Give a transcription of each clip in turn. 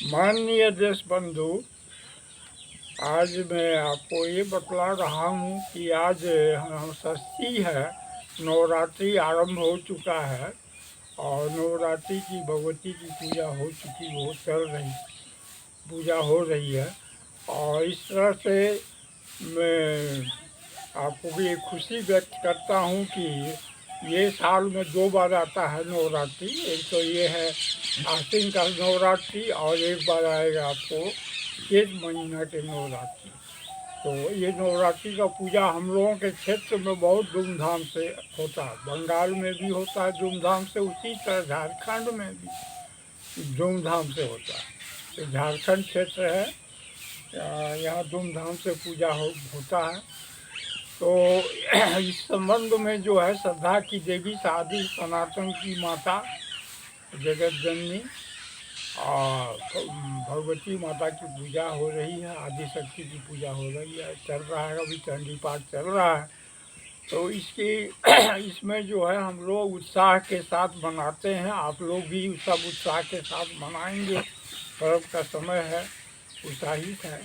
माननीय देश बंधु, आज मैं आपको ये बतला रहा हूँ कि आज षष्ठी है, नवरात्रि आरंभ हो चुका है और नवरात्रि की भगवती की पूजा हो चुकी, वो चल रही पूजा हो रही है। और इस तरह से मैं आपको भी एक खुशी व्यक्त करता हूँ कि ये साल में 2 बार आता है नवरात्रि। एक तो ये है आश्विन का नवरात्रि और एक बार आएगा आपको चैत महीना के नवरात्रि। तो ये नवरात्रि का पूजा हम लोगों के क्षेत्र में बहुत धूमधाम से होता है। बंगाल में भी होता है धूमधाम से, उसी तरह झारखंड में भी धूमधाम से होता है। तो झारखंड क्षेत्र है, यहाँ धूमधाम से पूजा होता है। तो इस संबंध में जो है श्रद्धा की देवी आदि सनातन की माता जगत जननी और भगवती माता की पूजा हो रही है, आदि शक्ति की पूजा हो रही है, चल रहा है, अभी चंडी पाठ चल रहा है। तो इसमें जो है हम लोग उत्साह के साथ मनाते हैं। आप लोग भी सब उत्साह के साथ मनाएंगे। पर्व का समय है, उत्साहित है,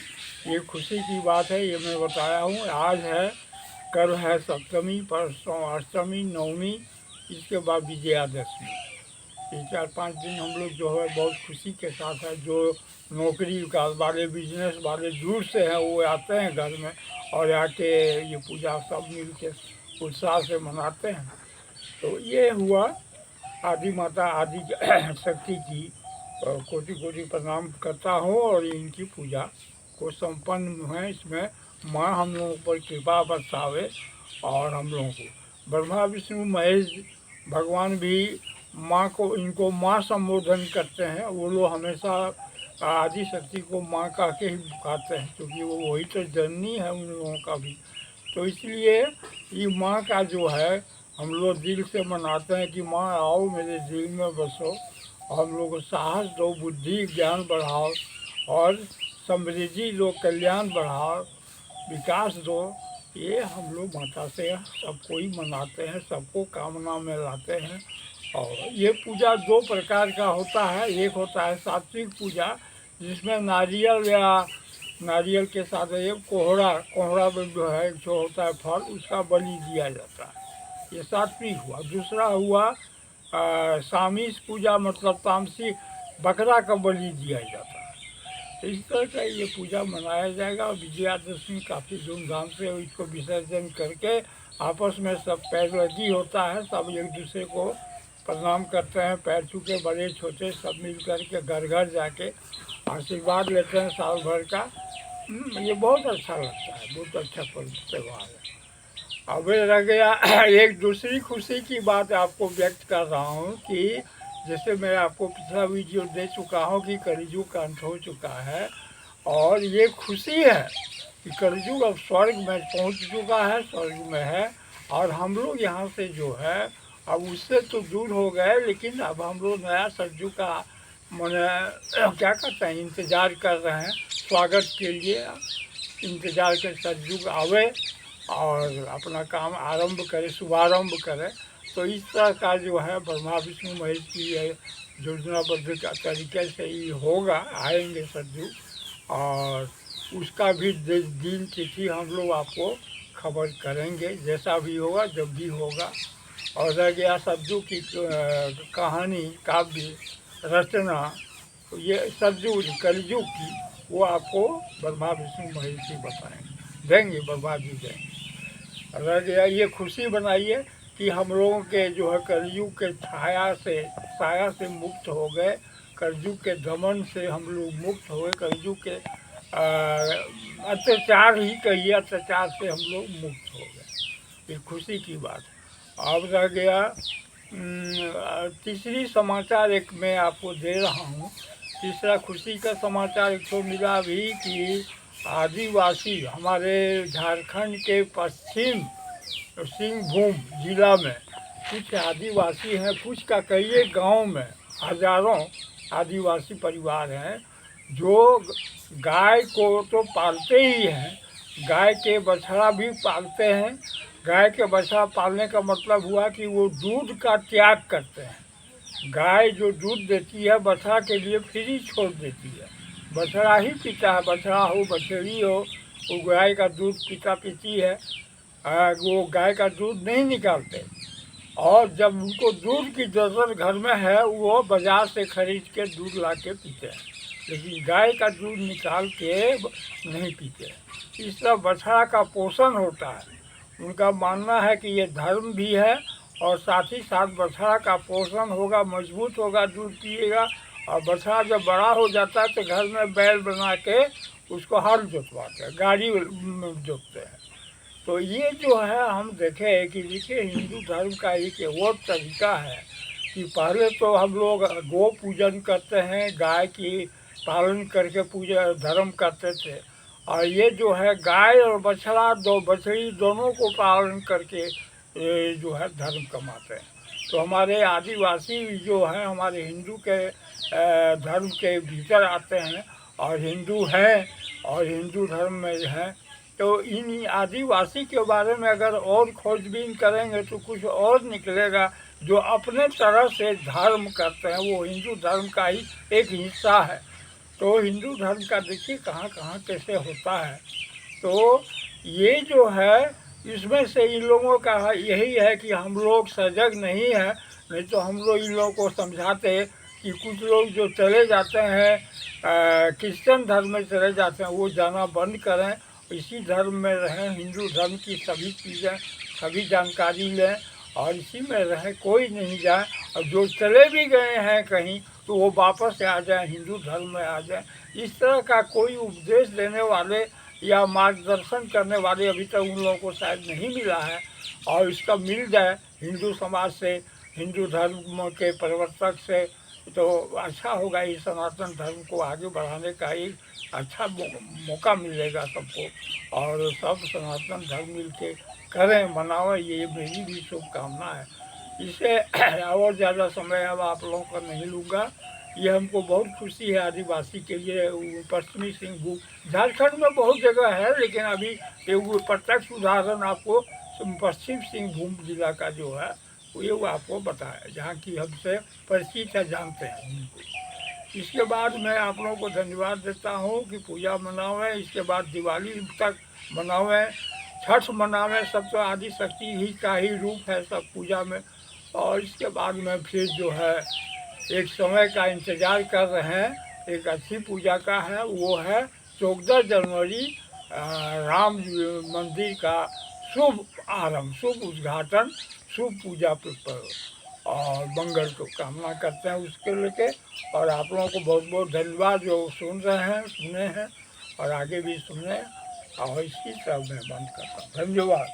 ये खुशी की बात है। ये मैं बताया हूँ। आज है, कल है सप्तमी, परसों अष्टमी, नवमी, इसके बाद विजयादशमी। ये 4-5 दिन हम लोग जो है बहुत खुशी के साथ है। जो नौकरी का वाले, बिजनेस वाले दूर से हैं, वो आते हैं घर में और आके ये पूजा सब मिल के उत्साह से मनाते हैं। तो ये हुआ आदि माता आदि शक्ति की कोटि कोटि प्रणाम करता हूँ और इनकी पूजा को संपन्न है। इसमें माँ हम लोगों पर कृपा बरसावे और हम लोगों को ब्रह्मा विष्णु महेश भगवान भी माँ को, इनको माँ संबोधन करते हैं। वो लोग हमेशा आदि शक्ति को माँ कह के ही पुकारते हैं, क्योंकि वो वही तो जननी है उन लोगों का भी। तो इसलिए ये माँ का जो है हम लोग दिल से मनाते हैं कि माँ आओ मेरे दिल में बसो, हम लोग को साहस दो, बुद्धि ज्ञान बढ़ाओ और समृद्धि दो, कल्याण बढ़ाओ, विकास दो। ये हम लोग माता से सबको ही मनाते हैं, सबको कामना में लाते हैं। और ये पूजा 2 प्रकार का होता है। एक होता है सात्विक पूजा, जिसमें नारियल के साथ एक कोहड़ा में जो है जो होता है फल, उसका बलि दिया जाता है। ये सात्विक हुआ। दूसरा हुआ सामीस पूजा, मतलब तामसी, बकरा का बलि दिया जाता है। तो इस तरह का ये पूजा मनाया जाएगा। विजयादशमी काफ़ी धूमधाम से इसको विसर्जन करके आपस में सब पैर लगी होता है, सब एक दूसरे को प्रणाम करते हैं, पैर छू के, बड़े छोटे सब मिल कर के घर घर जाके आशीर्वाद लेते हैं साल भर का। ये बहुत अच्छा लगता है, बहुत अच्छा त्यौहार है। अब रह गया एक दूसरी खुशी की बात आपको व्यक्त कर रहा हूँ कि जैसे मैं आपको पिछला वीडियो दे चुका हूँ कि कलयुग का अंत हो चुका है और ये खुशी है कि कलयुग अब स्वर्ग में पहुँच चुका है, स्वर्ग में है। और हम लोग यहाँ से जो है अब उससे तो दूर हो गए, लेकिन अब हम लोग नया सतयुग का मैंने क्या कहते हैं इंतज़ार कर रहे हैं, स्वागत के लिए इंतज़ार कर सतयुग आवे और अपना काम आरंभ करे, शुभारंभ करे। तो इस तरह का जो है ब्रह्मा विष्णु महेश की योजनाबद्ध तरीके से ही होगा, आएंगे सतयुग। और उसका भी दिन तिथि हम लोग आपको खबर करेंगे, जैसा भी होगा, जब भी होगा। और रह गया सतयुग की कहानी, काव्य रचना, ये सतयुग कलयुग की, वो आपको ब्रह्मा विष्णु महेश जी बताएंगे, देंगे, ब्रह्मा जी देंगे। रह गया ये खुशी बनाइए कि हम लोगों के जो है कलयुग के साया से मुक्त हो गए, कलयुग के दमन से हम लोग मुक्त हुए, कलयुग के अत्याचार ही कहिए, अत्याचार से हम लोग मुक्त हो गए। ये खुशी की बात है। अब रह गया तीसरी समाचार एक मैं आपको दे रहा हूँ। तीसरा खुशी का समाचार एक तो मिला अभी कि आदिवासी हमारे झारखंड के पश्चिम सिंहभूम जिला में कुछ आदिवासी हैं, कुछ का कई गांव में हजारों आदिवासी परिवार हैं जो गाय को तो पालते ही हैं, गाय के बछड़ा भी पालते हैं। गाय के बछड़ा पालने का मतलब हुआ कि वो दूध का त्याग करते हैं, गाय जो दूध देती है बछड़ा के लिए फ्री छोड़ देती है। बछड़ा ही पीता है, बछड़ा हो बछड़ी हो, वो गाय का दूध पीता पीती है। वो गाय का दूध नहीं निकालते। और जब उनको दूध की ज़रूरत घर में है वो बाज़ार से खरीद के दूध ला के पीते हैं, लेकिन गाय का दूध निकाल के नहीं पीते। इस तरह बछड़ा का पोषण होता है। उनका मानना है कि ये धर्म भी है और साथ ही साथ बछड़ा का पोषण होगा, मजबूत होगा, दूध पिएगा। और बछड़ा जब बड़ा हो जाता है तो घर में बैल बना के उसको हल जोतवाते हैं, गाड़ी जोतते हैं। तो ये जो है हम देखें कि देखिए हिंदू धर्म का एक वो तरीका है कि पहले तो हम लोग गो पूजन करते हैं, गाय की पालन करके पूजा धर्म करते थे। और ये जो है गाय और बछड़ा दो बछड़ी दोनों को पालन करके ये जो है धर्म कमाते हैं। तो हमारे आदिवासी जो हैं हमारे हिंदू के धर्म के भीतर आते हैं और हिंदू हैं और हिंदू धर्म में हैं। तो इन आदिवासी के बारे में अगर और खोजबीन करेंगे तो कुछ और निकलेगा। जो अपने तरह से धर्म करते हैं वो हिंदू धर्म का ही एक हिस्सा है। तो हिंदू धर्म का देखिए कहाँ कहाँ कैसे होता है। तो ये जो है इसमें से इन लोगों का यही है कि हम लोग सजग नहीं हैं। नहीं तो हम लोग इन लोगों को समझाते कि कुछ लोग जो चले जाते हैं क्रिश्चियन धर्म में चले जाते हैं वो जाना बंद करें, इसी धर्म में रहें, हिंदू धर्म की सभी चीज़ें सभी जानकारी लें और इसी में रहें, कोई नहीं जाए। और जो चले भी गए हैं कहीं तो वो वापस आ जाए, हिंदू धर्म में आ जाए। इस तरह का कोई उपदेश देने वाले या मार्गदर्शन करने वाले अभी तक उन लोगों को शायद नहीं मिला है। और इसका मिल जाए हिंदू समाज से, हिंदू धर्म के प्रवर्तक से, तो अच्छा होगा। ये सनातन धर्म को आगे बढ़ाने का एक अच्छा मौका मिलेगा सबको। और सब सनातन धर्म मिल के करें, मनावें, ये मेरी भी शुभकामना है। इसे और ज़्यादा समय अब आप लोगों का नहीं लूँगा। ये हमको बहुत खुशी है आदिवासी के लिए। पश्चिमी सिंहभूम झारखंड में बहुत जगह है, लेकिन अभी एक प्रत्यक्ष उदाहरण आपको पश्चिम सिंहभूम जिला का जो है वो आपको बताया, जहाँ की हमसे परिचित है, जानते हैं उनको। इसके बाद मैं आप लोगों को धन्यवाद देता हूँ कि पूजा मनावें। इसके बाद दिवाली तक मनावें, छठ मनावें। सब तो आदि शक्ति ही का ही रूप है सब पूजा में। और इसके बाद में फिर जो है एक समय का इंतज़ार कर रहे हैं, एक अच्छी पूजा का है, वो है 14 जनवरी राम मंदिर का शुभ आरंभ, शुभ उद्घाटन, शुभ पूजा पर और मंगल को कामना करते हैं उसके लेके। और आप लोगों को बहुत बहुत धन्यवाद जो सुन रहे हैं, सुने हैं और आगे भी सुने। और इसी तरह मैं बंद करता हूँ। धन्यवाद।